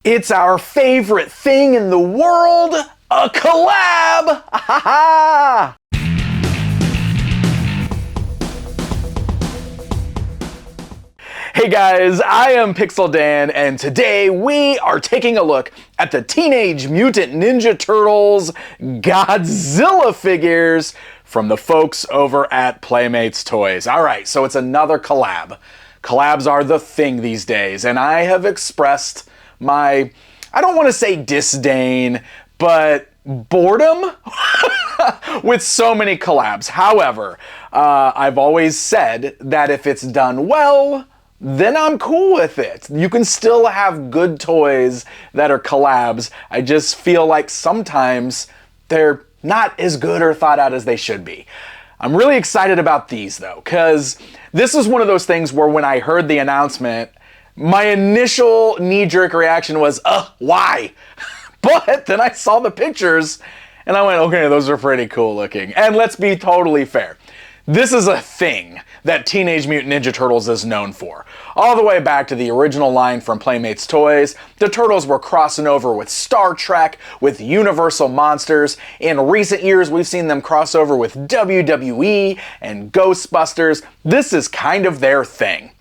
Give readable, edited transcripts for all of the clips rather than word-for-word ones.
It's our favorite thing in the world, a collab! Ha ha! Hey guys, I am Pixel Dan, and today we are taking a look at the Teenage Mutant Ninja Turtles Godzilla figures from the folks over at Playmates Toys. Alright, so it's another collab. Collabs are the thing these days, and I have expressed my, I don't want to say disdain, but boredom with so many collabs. However, I've always said that if it's done well, then I'm cool with it. You can still have good toys that are collabs. I just feel like sometimes they're not as good or thought out as they should be. I'm really excited about these though, because this is one of those things where when I heard the announcement, my initial knee-jerk reaction was, why? But then I saw the pictures and I went, okay, those are pretty cool looking. And let's be totally fair. This is a thing that Teenage Mutant Ninja Turtles is known for. All the way back to the original line from Playmates Toys, the Turtles were crossing over with Star Trek, with Universal Monsters. In recent years, we've seen them cross over with WWE and Ghostbusters. This is kind of their thing.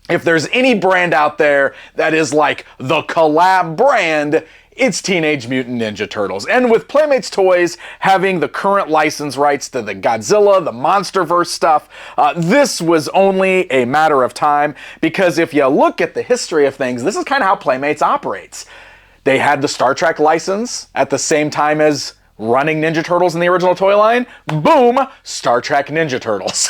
If there's any brand out there that is like the collab brand, it's Teenage Mutant Ninja Turtles. And with Playmates Toys having the current license rights to the Godzilla, the MonsterVerse stuff, this was only a matter of time, because if you look at the history of things, this is kind of how Playmates operates. They had the Star Trek license at the same time as running Ninja Turtles in the original toy line. Boom! Star Trek Ninja Turtles.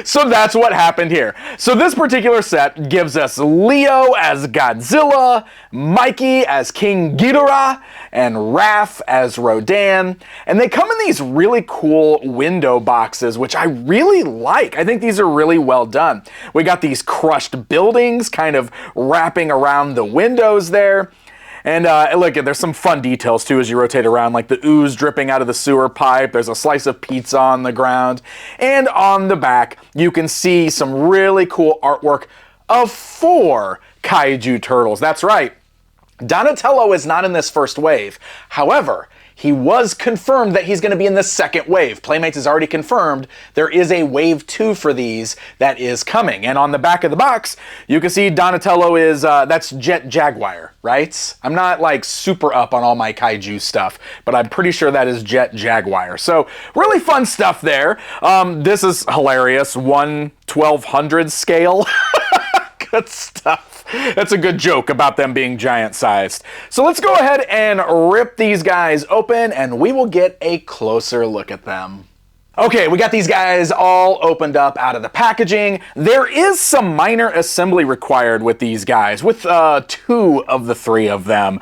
So that's what happened here. So this particular set gives us Leo as Godzilla, Mikey as King Ghidorah, and Raph as Rodan. And they come in these really cool window boxes, which I really like. I think these are really well done. We got these crushed buildings kind of wrapping around the windows there. And look, there's some fun details too as you rotate around, like the ooze dripping out of the sewer pipe. There's a slice of pizza on the ground. And on the back, you can see some really cool artwork of 4 Kaiju turtles. That's right. Donatello is not in this first wave. However, he was confirmed that he's going to be in the second wave. Playmates has already confirmed there is a wave 2 for these that is coming. And on the back of the box, you can see Donatello is, that's Jet Jaguar, right? I'm not like super up on all my Kaiju stuff, but I'm pretty sure that is Jet Jaguar. So really fun stuff there. This is hilarious. 1/1200 scale. Good stuff. That's a good joke about them being giant sized. So let's go ahead and rip these guys open and we will get a closer look at them. Okay, we got these guys all opened up out of the packaging. There is some minor assembly required with these guys, with 2 of the 3 of them.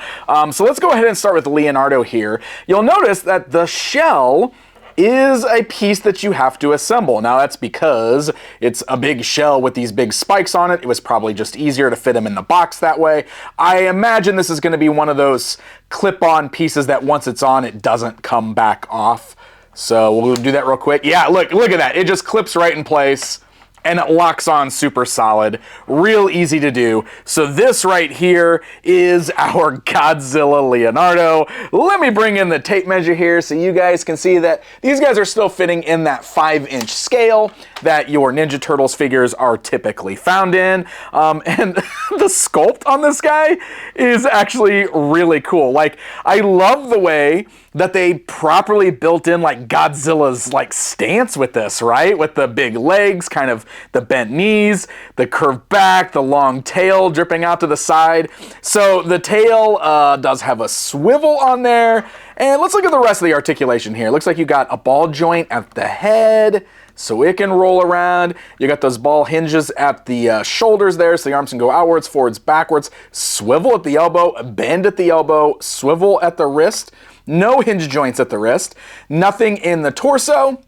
So let's go ahead and start with Leonardo here. You'll notice that the shell is a piece that you have to assemble. Now that's because it's a big shell with these big spikes on it. It was probably just easier to fit them in the box that way. I imagine this is going to be one of those clip-on pieces that once it's on, it doesn't come back off. So we'll do that real quick. Yeah, look at that. It just clips right in place and it locks on super solid. Real easy to do. So this right here is our Godzilla Leonardo. Let me bring in the tape measure here so you guys can see that these guys are still fitting in that 5-inch scale that your Ninja Turtles figures are typically found in. And the sculpt on this guy is actually really cool. Like, I love the way that they properly built in like Godzilla's like stance with this, right? With the big legs, kind of the bent knees, the curved back, the long tail dripping out to the side. So the tail does have a swivel on there. And let's look at the rest of the articulation here. It looks like you got a ball joint at the head, so it can roll around. You got those ball hinges at the shoulders there, so the arms can go outwards, forwards, backwards, swivel at the elbow, bend at the elbow, swivel at the wrist. No hinge joints at the wrist, nothing in the torso.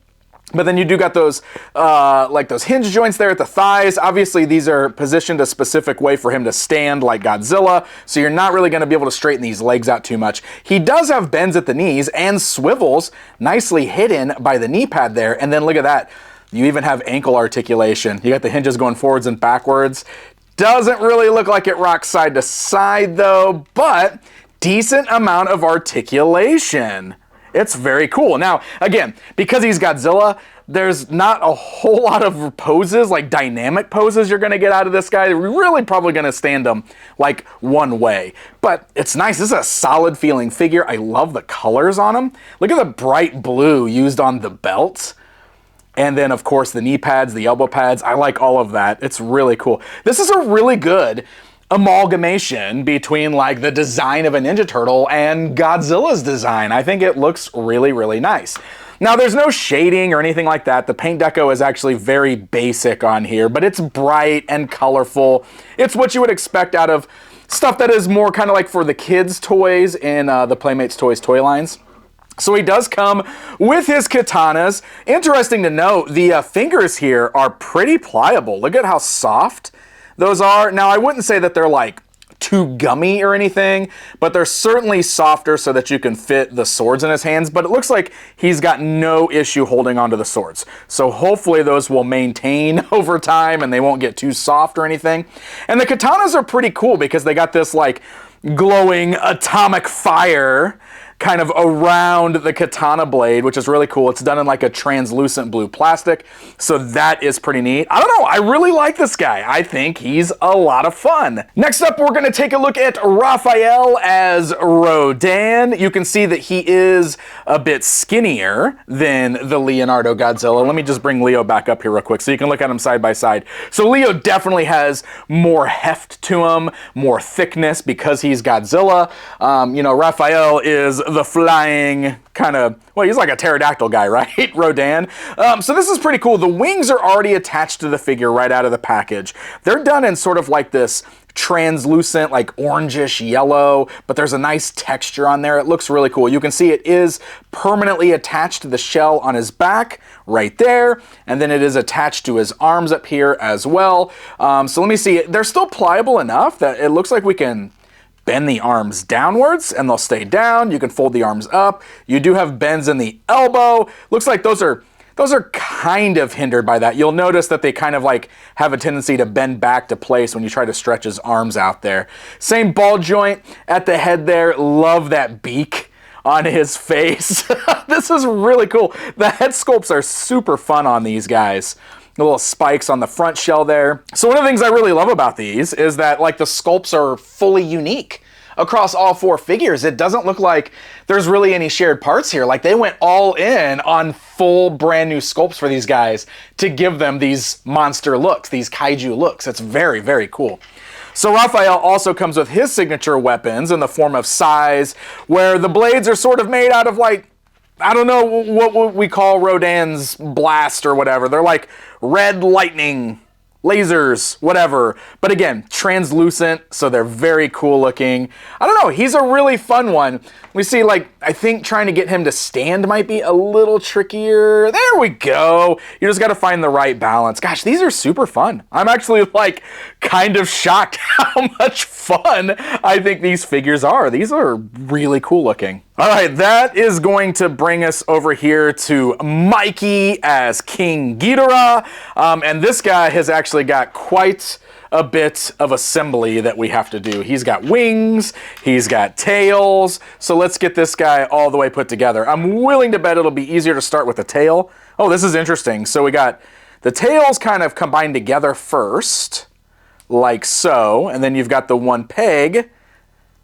But then you do got those, like those hinge joints there at the thighs. Obviously, these are positioned a specific way for him to stand like Godzilla, so you're not really going to be able to straighten these legs out too much. He does have bends at the knees and swivels, nicely hidden by the knee pad there. And then look at that. You even have ankle articulation. You got the hinges going forwards and backwards. Doesn't really look like it rocks side to side though, but decent amount of articulation. It's very cool. Now, again, because he's Godzilla, there's not a whole lot of poses, like dynamic poses you're gonna get out of this guy. We're really probably gonna stand him like one way. But it's nice. This is a solid feeling figure. I love the colors on him. Look at the bright blue used on the belt. And then, of course, the knee pads, the elbow pads. I like all of that. It's really cool. This is a really good amalgamation between like the design of a Ninja Turtle and Godzilla's design. I think it looks really, really nice. Now, there's no shading or anything like that. The paint deco is actually very basic on here, but it's bright and colorful. It's what you would expect out of stuff that is more kind of like for the kids' toys in the Playmates Toys toy lines. So he does come with his katanas. Interesting to note, the fingers here are pretty pliable. Look at how soft those are. Now, I wouldn't say that they're like too gummy or anything, but they're certainly softer so that you can fit the swords in his hands, but it looks like he's got no issue holding onto the swords. So hopefully those will maintain over time and they won't get too soft or anything. And the katanas are pretty cool because they got this like glowing atomic fire kind of around the katana blade, which is really cool. It's done in like a translucent blue plastic, so that is pretty neat. I don't know, I really like this guy. I think he's a lot of fun. Next up, we're gonna take a look at Raphael as Rodan. You can see that he is a bit skinnier than the Leonardo Godzilla. Let me just bring Leo back up here real quick so you can look at him side by side. So Leo definitely has more heft to him, more thickness because he's Godzilla. You know, Raphael is the flying kind of, well, he's like a pterodactyl guy, right? Rodan. So this is pretty cool. The wings are already attached to the figure right out of the package. They're done in sort of like this translucent, like orangish yellow, but there's a nice texture on there. It looks really cool. You can see it is permanently attached to the shell on his back right there, and then it is attached to his arms up here as well. So let me see. They're still pliable enough that it looks like we can bend the arms downwards and they'll stay down. You can fold the arms up. You do have bends in the elbow. Looks like those are kind of hindered by that. You'll notice that they kind of like have a tendency to bend back to place when you try to stretch his arms out there. Same ball joint at the head there. Love that beak on his face. This is really cool. The head sculpts are super fun on these guys. The little spikes on the front shell there. So one of the things I really love about these is that like the sculpts are fully unique across all four figures. It doesn't look like there's really any shared parts here. Like they went all in on full brand new sculpts for these guys to give them these monster looks, these kaiju looks. It's very, very cool. So Raphael also comes with his signature weapons in the form of sais, where the blades are sort of made out of like, I don't know what we call Rodan's blast or whatever. They're like red lightning, lasers, whatever. But again, translucent, so they're very cool looking. I don't know, he's a really fun one. We see like, I think trying to get him to stand might be a little trickier. There we go. You just gotta find the right balance. Gosh, these are super fun. I'm actually like kind of shocked how much fun I think these figures are. These are really cool looking. All right, that is going to bring us over here to Mikey as King Ghidorah. And this guy has actually got quite a bit of assembly that we have to do. He's got wings, he's got tails. So let's get this guy all the way put together. I'm willing to bet it'll be easier to start with the tail. Oh, this is interesting. So we got the tails kind of combined together first, like so. And then you've got the one peg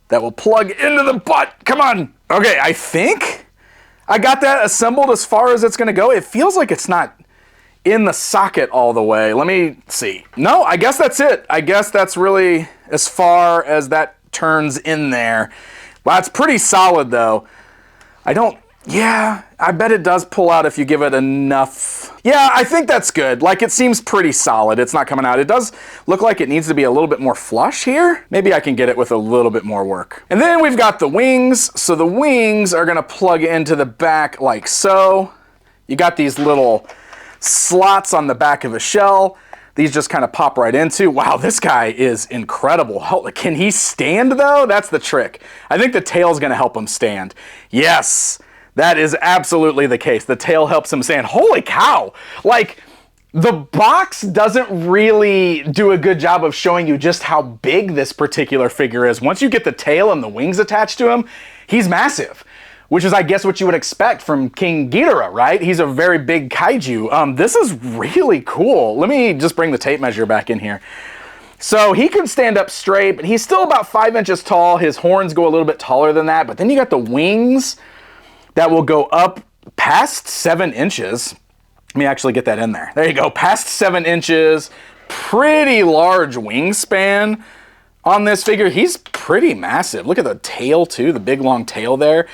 that will plug into the butt. Come on. Okay, I think I got that assembled as far as it's gonna go. It feels like it's not in the socket all the way. Let me see. No, I guess that's it. I guess that's really as far as that turns in there. Wow, it's pretty solid though. Yeah, I bet it does pull out if you give it enough. Yeah, I think that's good. Like it seems pretty solid. It's not coming out. It does look like it needs to be a little bit more flush here. Maybe I can get it with a little bit more work. And then we've got the wings. So the wings are gonna plug into the back like so. You got these little slots on the back of a shell. These just kind of pop right into. Wow, this guy is incredible. Can he stand though? That's the trick. I think the tail's gonna help him stand. Yes, that is absolutely the case. The tail helps him stand. Holy cow! Like, The box doesn't really do a good job of showing you just how big this particular figure is. Once you get the tail and the wings attached to him, he's massive, which is, I guess, what you would expect from King Ghidorah, right? He's a very big kaiju. This is really cool. Let me just bring the tape measure back in here. So he can stand up straight, but he's still about 5 inches tall. His horns go a little bit taller than that, but then you got the wings that will go up past 7 inches. Let me actually get that in there. There you go, past 7 inches. Pretty large wingspan on this figure. He's pretty massive. Look at the tail too, the big long tail there.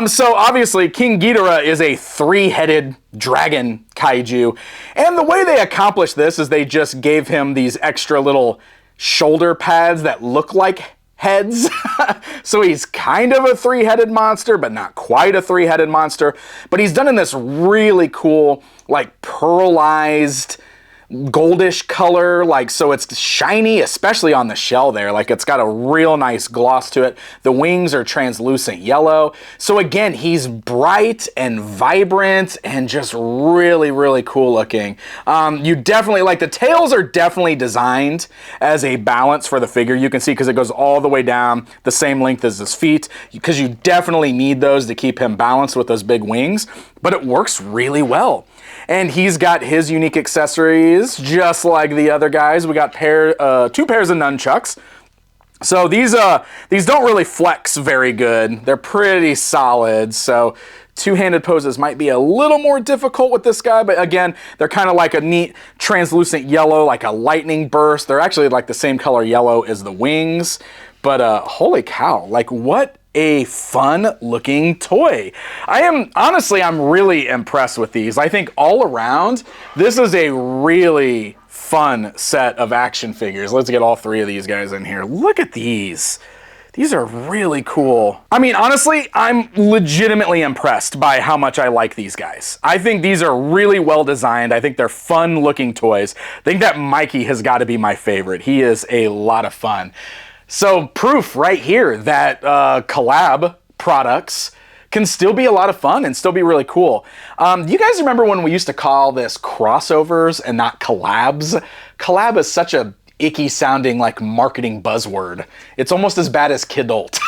So obviously King Ghidorah is a 3-headed dragon kaiju. And the way they accomplished this is they just gave him these extra little shoulder pads that look like heads. So he's kind of a 3-headed monster, but not quite a 3-headed monster. But he's done in this really cool, like pearlized, goldish color, like, so it's shiny, especially on the shell there. Like, it's got a real nice gloss to it. The wings are translucent yellow. So again, he's bright and vibrant and just really, really cool looking. You definitely, like, the tails are definitely designed as a balance for the figure. You can see, because it goes all the way down the same length as his feet, because you definitely need those to keep him balanced with those big wings, but it works really well. And he's got his unique accessories, just like the other guys. We got 2 pairs of nunchucks. So these don't really flex very good. They're pretty solid. So two-handed poses might be a little more difficult with this guy, but again, they're kind of like a neat translucent yellow, like a lightning burst. They're actually like the same color yellow as the wings. But holy cow, like, what a fun looking toy. I'm really impressed with these. I think all around, this is a really fun set of action figures. Let's get all 3 of these guys in here. Look at these. These are really cool. I mean, honestly, I'm legitimately impressed by how much I like these guys. I think these are really well designed. I think they're fun looking toys. I think that Mikey has got to be my favorite. He is a lot of fun. So proof right here that collab products can still be a lot of fun and still be really cool. You guys remember when we used to call this crossovers and not collabs? Collab is such a icky sounding, like, marketing buzzword. It's almost as bad as kidult.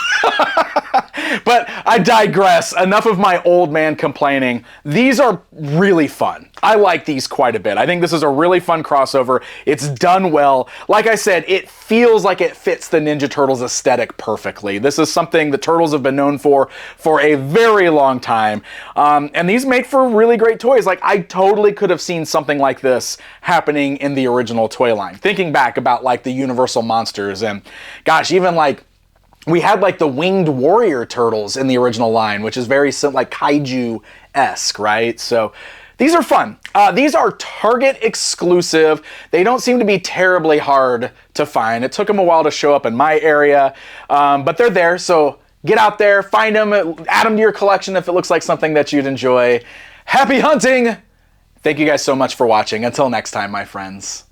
But I digress. Enough of my old man complaining. These are really fun. I like these quite a bit. I think this is a really fun crossover. It's done well. Like I said, it feels like it fits the Ninja Turtles aesthetic perfectly. This is something the Turtles have been known for a very long time. And these make for really great toys. Like, I totally could have seen something like this happening in the original toy line. Thinking back about, like, the Universal monsters, and gosh, even like, we had like the winged warrior turtles in the original line, which is very like Kaiju-esque, right? So these are fun. These are Target exclusive. They don't seem to be terribly hard to find. It took them a while to show up in my area, but they're there. So get out there, find them, add them to your collection if it looks like something that you'd enjoy. Happy hunting! Thank you guys so much for watching. Until next time, my friends.